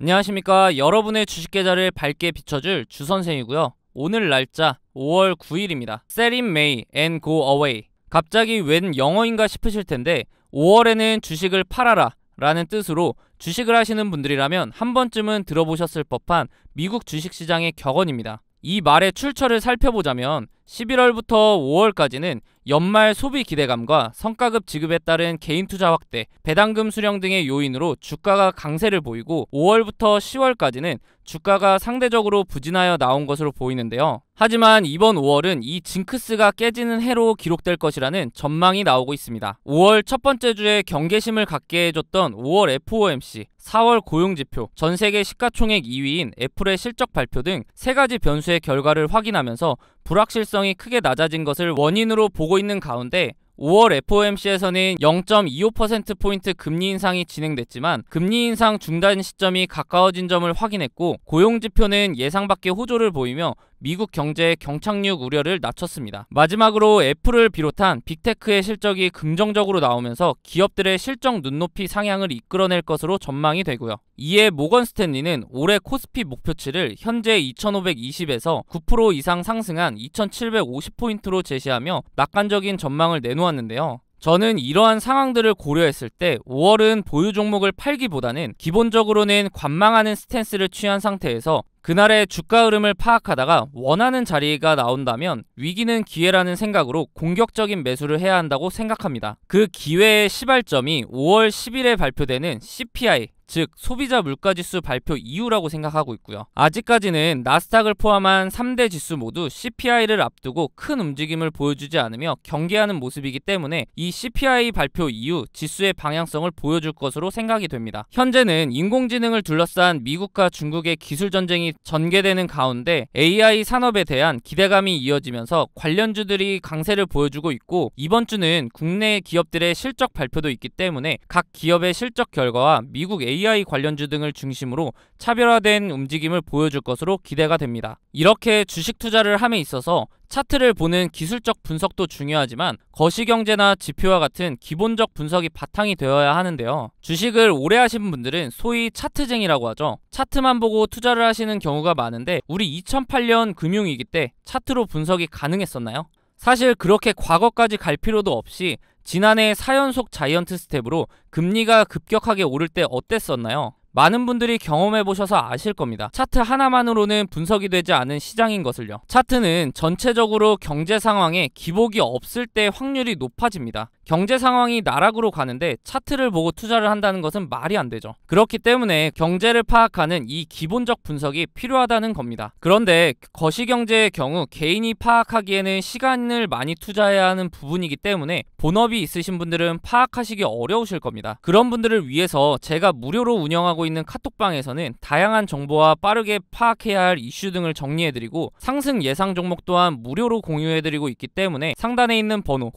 안녕하십니까. 여러분의 주식 계좌를 밝게 비춰줄 주선생이고요. 오늘 날짜 5월 9일입니다. Sell in May and go away. 갑자기 웬 영어인가 싶으실 텐데 5월에는 주식을 팔아라 라는 뜻으로 주식을 하시는 분들이라면 한 번쯤은 들어보셨을 법한 미국 주식시장의 격언입니다. 이 말의 출처를 살펴보자면 11월부터 5월까지는 연말 소비 기대감과 성과급 지급에 따른 개인 투자 확대, 배당금 수령 등의 요인으로 주가가 강세를 보이고 5월부터 10월까지는 주가가 상대적으로 부진하여 나온 것으로 보이는데요. 하지만 이번 5월은 이 징크스가 깨지는 해로 기록될 것이라는 전망이 나오고 있습니다. 5월 첫 번째 주에 경계심을 갖게 해줬던 5월 FOMC, 4월 고용지표, 전세계 시가총액 2위인 애플의 실적 발표 등 세 가지 변수의 결과를 확인하면서 불확실성이 크게 낮아진 것을 원인으로 보고 있는 가운데 5월 FOMC에서는 0.25%포인트 금리 인상이 진행됐지만 금리 인상 중단 시점이 가까워진 점을 확인했고 고용지표는 예상 밖의 호조를 보이며 미국 경제의 경착륙 우려를 낮췄습니다. 마지막으로 애플을 비롯한 빅테크의 실적이 긍정적으로 나오면서 기업들의 실적 눈높이 상향을 이끌어낼 것으로 전망이 되고요. 이에 모건 스탠리는 올해 코스피 목표치를 현재 2520에서 9% 이상 상승한 2750포인트로 제시하며 낙관적인 전망을 내놓았는데요. 저는 이러한 상황들을 고려했을 때 5월은 보유 종목을 팔기보다는 기본적으로는 관망하는 스탠스를 취한 상태에서 그날의 주가 흐름을 파악하다가 원하는 자리가 나온다면 위기는 기회라는 생각으로 공격적인 매수를 해야 한다고 생각합니다. 그 기회의 시발점이 5월 10일에 발표되는 CPI, 즉 소비자 물가지수 발표 이후라고 생각하고 있고요. 아직까지는 나스닥을 포함한 3대 지수 모두 CPI를 앞두고 큰 움직임을 보여주지 않으며 경계하는 모습이기 때문에 이 CPI 발표 이후 지수의 방향성을 보여줄 것으로 생각이 됩니다. 현재는 인공지능을 둘러싼 미국과 중국의 기술 전쟁이 전개되는 가운데 AI 산업에 대한 기대감이 이어지면서 관련주들이 강세를 보여주고 있고 이번 주는 국내 기업들의 실적 발표도 있기 때문에 각 기업의 실적 결과와 미국 AI 관련주 등을 중심으로 차별화된 움직임을 보여줄 것으로 기대가 됩니다. 이렇게 주식 투자를 함에 있어서 차트를 보는 기술적 분석도 중요하지만 거시경제나 지표와 같은 기본적 분석이 바탕이 되어야 하는데요. 주식을 오래 하신 분들은 소위 차트쟁이라고 하죠. 차트만 보고 투자를 하시는 경우가 많은데 우리 2008년 금융위기 때 차트로 분석이 가능했었나요? 사실 그렇게 과거까지 갈 필요도 없이 지난해 4연속 자이언트 스텝으로 금리가 급격하게 오를 때 어땠었나요? 많은 분들이 경험해보셔서 아실 겁니다. 차트 하나만으로는 분석이 되지 않은 시장인 것을요. 차트는 전체적으로 경제 상황에 기복이 없을 때 확률이 높아집니다. 경제 상황이 나락으로 가는데 차트를 보고 투자를 한다는 것은 말이 안 되죠. 그렇기 때문에 경제를 파악하는 이 기본적 분석이 필요하다는 겁니다. 그런데 거시경제의 경우 개인이 파악하기에는 시간을 많이 투자해야 하는 부분이기 때문에 본업이 있으신 분들은 파악하시기 어려우실 겁니다. 그런 분들을 위해서 제가 무료로 운영하고 있는 카톡방에서는 다양한 정보와 빠르게 파악해야 할 이슈 등을 정리해드리고 상승 예상 종목 또한 무료로 공유해드리고 있기 때문에 상단에 있는 번호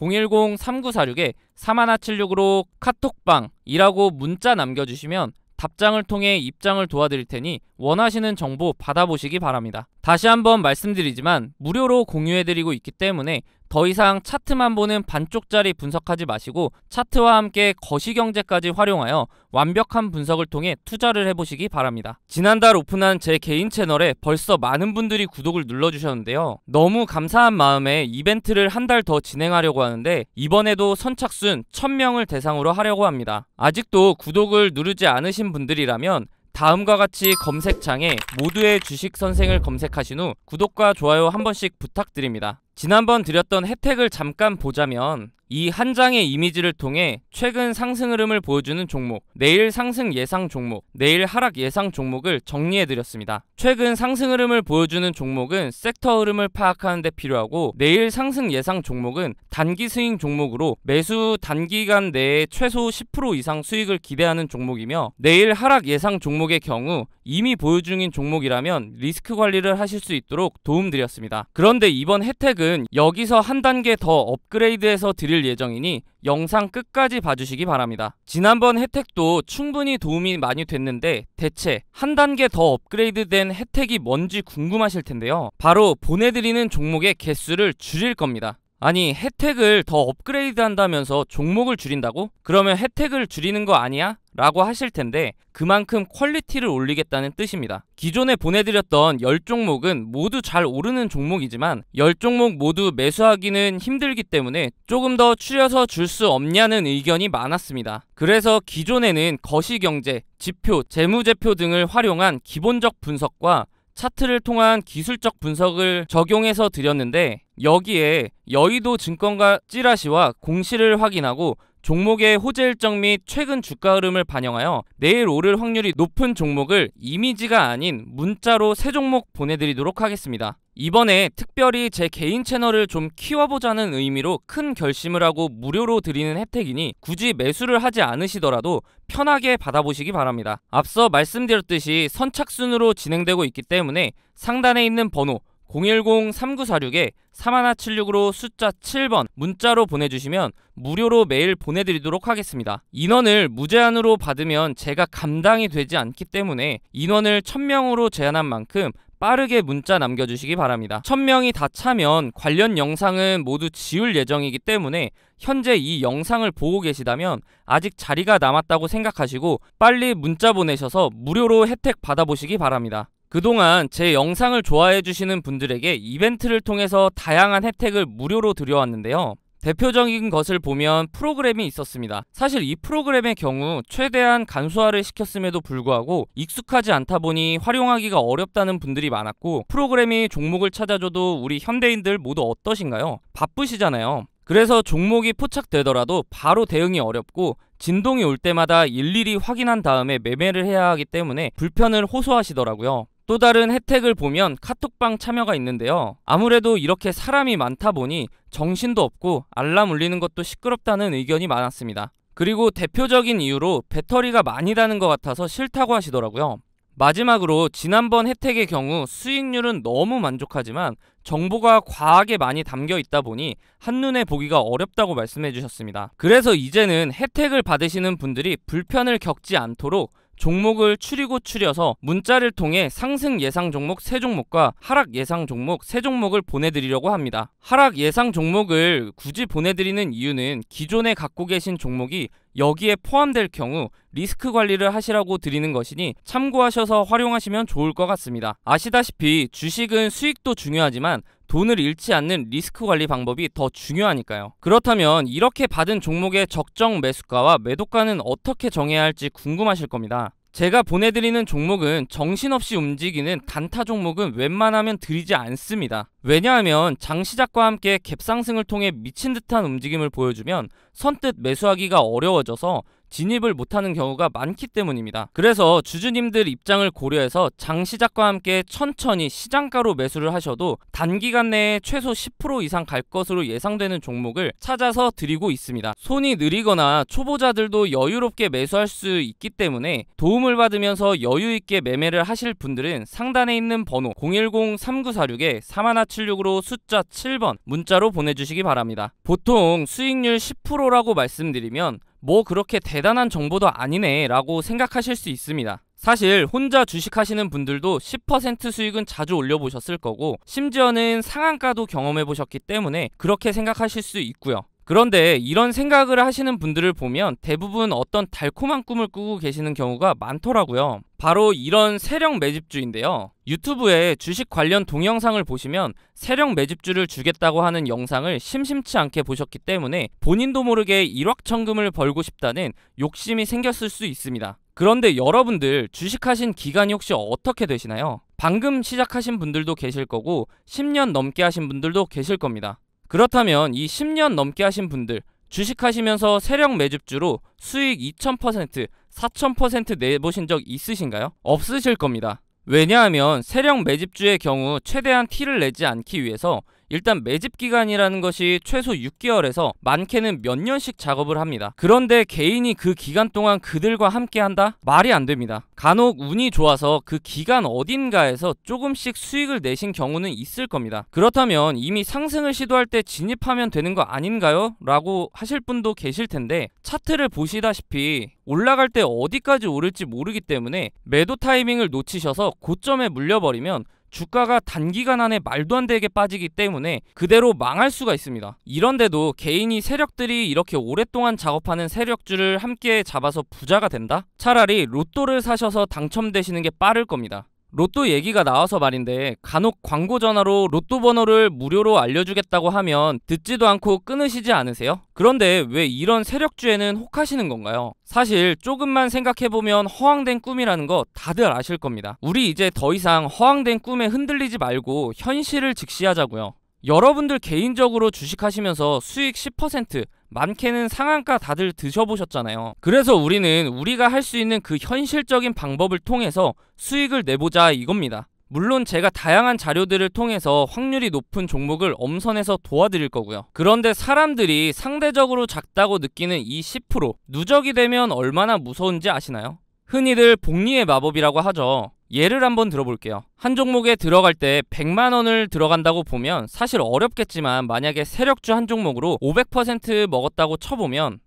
010-3946-4176으로 카톡방이라고 문자 남겨주시면 답장을 통해 입장을 도와드릴 테니 원하시는 정보 받아보시기 바랍니다. 다시 한번 말씀드리지만 무료로 공유해드리고 있기 때문에 더 이상 차트만 보는 반쪽짜리 분석하지 마시고 차트와 함께 거시경제까지 활용하여 완벽한 분석을 통해 투자를 해보시기 바랍니다. 지난달 오픈한 제 개인 채널에 벌써 많은 분들이 구독을 눌러주셨는데요. 너무 감사한 마음에 이벤트를 한 달 더 진행하려고 하는데 이번에도 선착순 1000명을 대상으로 하려고 합니다. 아직도 구독을 누르지 않으신 분들이라면 다음과 같이 검색창에 모두의 주식 선생을 검색하신 후 구독과 좋아요 한 번씩 부탁드립니다. 지난번 드렸던 혜택을 잠깐 보자면 이 한 장의 이미지를 통해 최근 상승 흐름을 보여주는 종목, 내일 상승 예상 종목, 내일 하락 예상 종목을 정리해드렸습니다. 최근 상승 흐름을 보여주는 종목은 섹터 흐름을 파악하는 데 필요하고 내일 상승 예상 종목은 단기 스윙 종목으로 매수 단기간 내에 최소 10% 이상 수익을 기대하는 종목이며 내일 하락 예상 종목의 경우 이미 보유 중인 종목이라면 리스크 관리를 하실 수 있도록 도움드렸습니다. 그런데 이번 혜택은 여기서 한 단계 더 업그레이드해서 드릴 예정이니 영상 끝까지 봐주시기 바랍니다. 지난번 혜택도 충분히 도움이 많이 됐는데 대체 한 단계 더 업그레이드된 혜택이 뭔지 궁금하실 텐데요. 바로 보내드리는 종목의 개수를 줄일 겁니다. 아니, 혜택을 더 업그레이드 한다면서 종목을 줄인다고? 그러면 혜택을 줄이는 거 아니야? 라고 하실 텐데 그만큼 퀄리티를 올리겠다는 뜻입니다. 기존에 보내드렸던 10종목은 모두 잘 오르는 종목이지만 10종목 모두 매수하기는 힘들기 때문에 조금 더 추려서 줄 수 없냐는 의견이 많았습니다. 그래서 기존에는 거시경제, 지표, 재무제표 등을 활용한 기본적 분석과 차트를 통한 기술적 분석을 적용해서 드렸는데 여기에 여의도 증권가 찌라시와 공시를 확인하고 종목의 호재 일정 및 최근 주가 흐름을 반영하여 내일 오를 확률이 높은 종목을 이미지가 아닌 문자로 3종목 보내드리도록 하겠습니다. 이번에 특별히 제 개인 채널을 좀 키워보자는 의미로 큰 결심을 하고 무료로 드리는 혜택이니 굳이 매수를 하지 않으시더라도 편하게 받아보시기 바랍니다. 앞서 말씀드렸듯이 선착순으로 진행되고 있기 때문에 상단에 있는 번호 010-3946-3176으로 숫자 7번 문자로 보내주시면 무료로 메일 보내드리도록 하겠습니다. 인원을 무제한으로 받으면 제가 감당이 되지 않기 때문에 인원을 1000명으로 제한한 만큼 빠르게 문자 남겨주시기 바랍니다. 1000명이 다 차면 관련 영상은 모두 지울 예정이기 때문에 현재 이 영상을 보고 계시다면 아직 자리가 남았다고 생각하시고 빨리 문자 보내셔서 무료로 혜택 받아보시기 바랍니다. 그동안 제 영상을 좋아해주시는 분들에게 이벤트를 통해서 다양한 혜택을 무료로 드려왔는데요. 대표적인 것을 보면 프로그램이 있었습니다. 사실 이 프로그램의 경우 최대한 간소화를 시켰음에도 불구하고 익숙하지 않다 보니 활용하기가 어렵다는 분들이 많았고 프로그램이 종목을 찾아줘도 우리 현대인들 모두 어떠신가요? 바쁘시잖아요. 그래서 종목이 포착되더라도 바로 대응이 어렵고 진동이 올 때마다 일일이 확인한 다음에 매매를 해야 하기 때문에 불편을 호소하시더라고요. 또 다른 혜택을 보면 카톡방 참여가 있는데요. 아무래도 이렇게 사람이 많다 보니 정신도 없고 알람 울리는 것도 시끄럽다는 의견이 많았습니다. 그리고 대표적인 이유로 배터리가 많이 다는 것 같아서 싫다고 하시더라고요. 마지막으로 지난번 혜택의 경우 수익률은 너무 만족하지만 정보가 과하게 많이 담겨 있다 보니 한눈에 보기가 어렵다고 말씀해 주셨습니다. 그래서 이제는 혜택을 받으시는 분들이 불편을 겪지 않도록 종목을 추려서 문자를 통해 상승 예상 종목 3종목과 하락 예상 종목 3종목을 보내드리려고 합니다. 하락 예상 종목을 굳이 보내드리는 이유는 기존에 갖고 계신 종목이 여기에 포함될 경우 리스크 관리를 하시라고 드리는 것이니 참고하셔서 활용하시면 좋을 것 같습니다. 아시다시피 주식은 수익도 중요하지만 돈을 잃지 않는 리스크 관리 방법이 더 중요하니까요. 그렇다면 이렇게 받은 종목의 적정 매수가와 매도가는 어떻게 정해야 할지 궁금하실 겁니다. 제가 보내드리는 종목은 정신없이 움직이는 단타 종목은 웬만하면 드리지 않습니다. 왜냐하면 장시작과 함께 갭상승을 통해 미친 듯한 움직임을 보여주면 선뜻 매수하기가 어려워져서 진입을 못하는 경우가 많기 때문입니다. 그래서 주주님들 입장을 고려해서 장시작과 함께 천천히 시장가로 매수를 하셔도 단기간 내에 최소 10% 이상 갈 것으로 예상되는 종목을 찾아서 드리고 있습니다. 손이 느리거나 초보자들도 여유롭게 매수할 수 있기 때문에 도움을 받으면서 여유있게 매매를 하실 분들은 상단에 있는 번호 010-3946-3176으로 숫자 7번 문자로 보내주시기 바랍니다. 보통 수익률 10%라고 말씀드리면 뭐 그렇게 대단한 정보도 아니네 라고 생각하실 수 있습니다. 사실 혼자 주식하시는 분들도 10% 수익은 자주 올려보셨을 거고 심지어는 상한가도 경험해보셨기 때문에 그렇게 생각하실 수 있고요. 그런데 이런 생각을 하시는 분들을 보면 대부분 어떤 달콤한 꿈을 꾸고 계시는 경우가 많더라고요. 바로 이런 세력 매집주인데요. 유튜브에 주식 관련 동영상을 보시면 세력 매집주를 주겠다고 하는 영상을 심심치 않게 보셨기 때문에 본인도 모르게 일확천금을 벌고 싶다는 욕심이 생겼을 수 있습니다. 그런데 여러분들 주식하신 기간이 혹시 어떻게 되시나요? 방금 시작하신 분들도 계실 거고 10년 넘게 하신 분들도 계실 겁니다. 그렇다면 이 10년 넘게 하신 분들 주식하시면서 세력 매집주로 수익 2000%, 4000% 내보신 적 있으신가요? 없으실 겁니다. 왜냐하면 세력 매집주의 경우 최대한 티를 내지 않기 위해서 일단 매집 기간이라는 것이 최소 6개월에서 많게는 몇 년씩 작업을 합니다. 그런데 개인이 그 기간 동안 그들과 함께 한다? 말이 안 됩니다. 간혹 운이 좋아서 그 기간 어딘가에서 조금씩 수익을 내신 경우는 있을 겁니다. 그렇다면 이미 상승을 시도할 때 진입하면 되는 거 아닌가요? 라고 하실 분도 계실 텐데 차트를 보시다시피 올라갈 때 어디까지 오를지 모르기 때문에 매도 타이밍을 놓치셔서 고점에 물려버리면 주가가 단기간 안에 말도 안 되게 빠지기 때문에 그대로 망할 수가 있습니다. 이런데도 개인이 세력들이 이렇게 오랫동안 작업하는 세력주를 함께 잡아서 부자가 된다? 차라리 로또를 사셔서 당첨되시는 게 빠를 겁니다. 로또 얘기가 나와서 말인데 간혹 광고 전화로 로또 번호를 무료로 알려주겠다고 하면 듣지도 않고 끊으시지 않으세요? 그런데 왜 이런 세력주에는 혹하시는 건가요? 사실 조금만 생각해보면 허황된 꿈이라는 거 다들 아실 겁니다. 우리 이제 더 이상 허황된 꿈에 흔들리지 말고 현실을 직시하자고요. 여러분들 개인적으로 주식하시면서 수익 10%, 많게는 상한가 다들 드셔보셨잖아요. 그래서 우리는 우리가 할 수 있는 그 현실적인 방법을 통해서 수익을 내보자 이겁니다. 물론 제가 다양한 자료들을 통해서 확률이 높은 종목을 엄선해서 도와드릴 거고요. 그런데 사람들이 상대적으로 작다고 느끼는 이 10%, 누적이 되면 얼마나 무서운지 아시나요? 흔히들 복리의 마법이라고 하죠. 예를 한번 들어볼게요. 한 종목에 들어갈 때 100만원을 들어간다고 보면 사실 어렵겠지만 만약에 세력주 한 종목으로 500% 먹었다고 쳐보면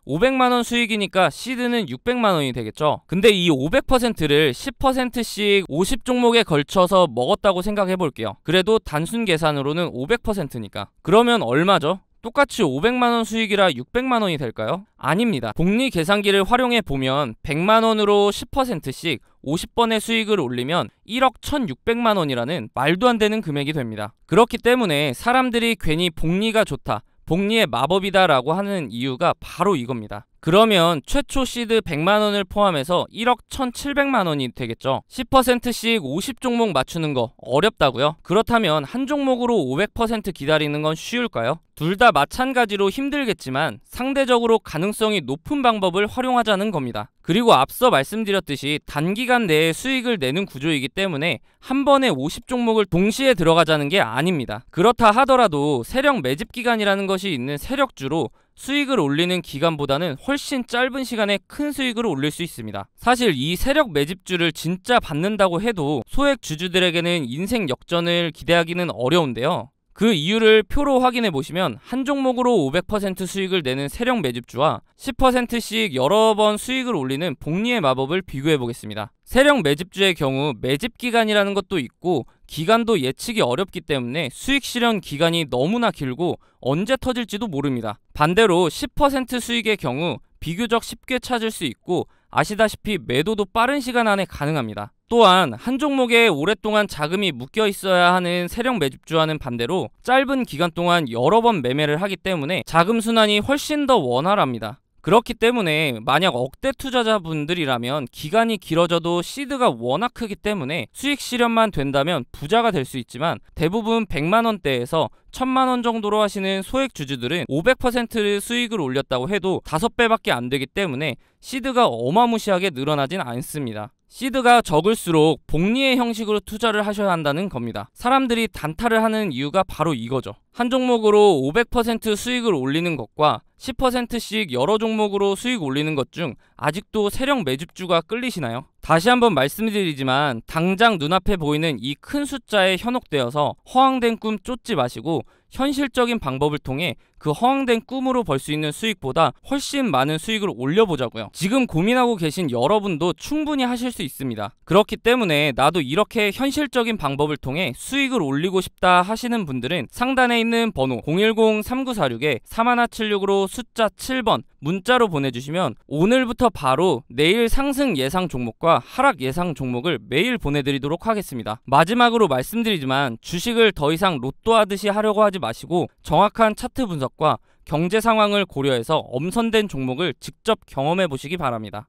500만원 수익이니까 시드는 600만원이 되겠죠. 근데 이 500%를 10%씩 50종목에 걸쳐서 먹었다고 생각해볼게요. 그래도 단순 계산으로는 500%니까. 그러면 얼마죠? 똑같이 500만원 수익이라 600만원이 될까요? 아닙니다. 복리 계산기를 활용해 보면 100만원으로 10%씩 50번의 수익을 올리면 1억 1600만원이라는 말도 안 되는 금액이 됩니다. 그렇기 때문에 사람들이 괜히 복리가 좋다, 복리의 마법이다 라고 하는 이유가 바로 이겁니다. 그러면 최초 시드 100만원을 포함해서 1억 1700만원이 되겠죠. 10%씩 50종목 맞추는 거 어렵다고요? 그렇다면 한 종목으로 500% 기다리는 건 쉬울까요? 둘 다 마찬가지로 힘들겠지만 상대적으로 가능성이 높은 방법을 활용하자는 겁니다. 그리고 앞서 말씀드렸듯이 단기간 내에 수익을 내는 구조이기 때문에 한 번에 50종목을 동시에 들어가자는 게 아닙니다. 그렇다 하더라도 세력 매집 기간이라는 것이 있는 세력주로 수익을 올리는 기간보다는 훨씬 짧은 시간에 큰 수익을 올릴 수 있습니다. 사실 이 세력 매집주를 진짜 받는다고 해도 소액 주주들에게는 인생 역전을 기대하기는 어려운데요. 그 이유를 표로 확인해 보시면 한 종목으로 500% 수익을 내는 세력 매집주와 10%씩 여러 번 수익을 올리는 복리의 마법을 비교해 보겠습니다. 세력 매집주의 경우 매집 기간이라는 것도 있고 기간도 예측이 어렵기 때문에 수익 실현 기간이 너무나 길고 언제 터질지도 모릅니다. 반대로 10% 수익의 경우 비교적 쉽게 찾을 수 있고 아시다시피 매도도 빠른 시간 안에 가능합니다. 또한 한 종목에 오랫동안 자금이 묶여 있어야 하는 세력 매집주와는 반대로 짧은 기간 동안 여러 번 매매를 하기 때문에 자금 순환이 훨씬 더 원활합니다. 그렇기 때문에 만약 억대 투자자분들이라면 기간이 길어져도 시드가 워낙 크기 때문에 수익 실현만 된다면 부자가 될 수 있지만 대부분 100만원대에서 1000만원 정도로 하시는 소액 주주들은 500% 수익을 올렸다고 해도 5배밖에 안 되기 때문에 시드가 어마무시하게 늘어나진 않습니다. 시드가 적을수록 복리의 형식으로 투자를 하셔야 한다는 겁니다. 사람들이 단타를 하는 이유가 바로 이거죠. 한 종목으로 500% 수익을 올리는 것과 10%씩 여러 종목으로 수익 올리는 것 중 아직도 세력 매집주가 끌리시나요? 다시 한번 말씀드리지만 당장 눈앞에 보이는 이 큰 숫자에 현혹되어서 허황된 꿈 쫓지 마시고 현실적인 방법을 통해 그 허황된 꿈으로 벌 수 있는 수익보다 훨씬 많은 수익을 올려보자고요. 지금 고민하고 계신 여러분도 충분히 하실 수 있습니다. 그렇기 때문에 나도 이렇게 현실적인 방법을 통해 수익을 올리고 싶다 하시는 분들은 상단에 있는 번호 010-3946-3176으로 숫자 7번 문자로 보내주시면 오늘부터 바로 내일 상승 예상 종목과 하락 예상 종목을 매일 보내드리도록 하겠습니다. 마지막으로 말씀드리지만 주식을 더 이상 로또 하듯이 하려고 하지 마시고 정확한 차트 분석과 경제 상황을 고려해서 엄선된 종목을 직접 경험해 보시기 바랍니다.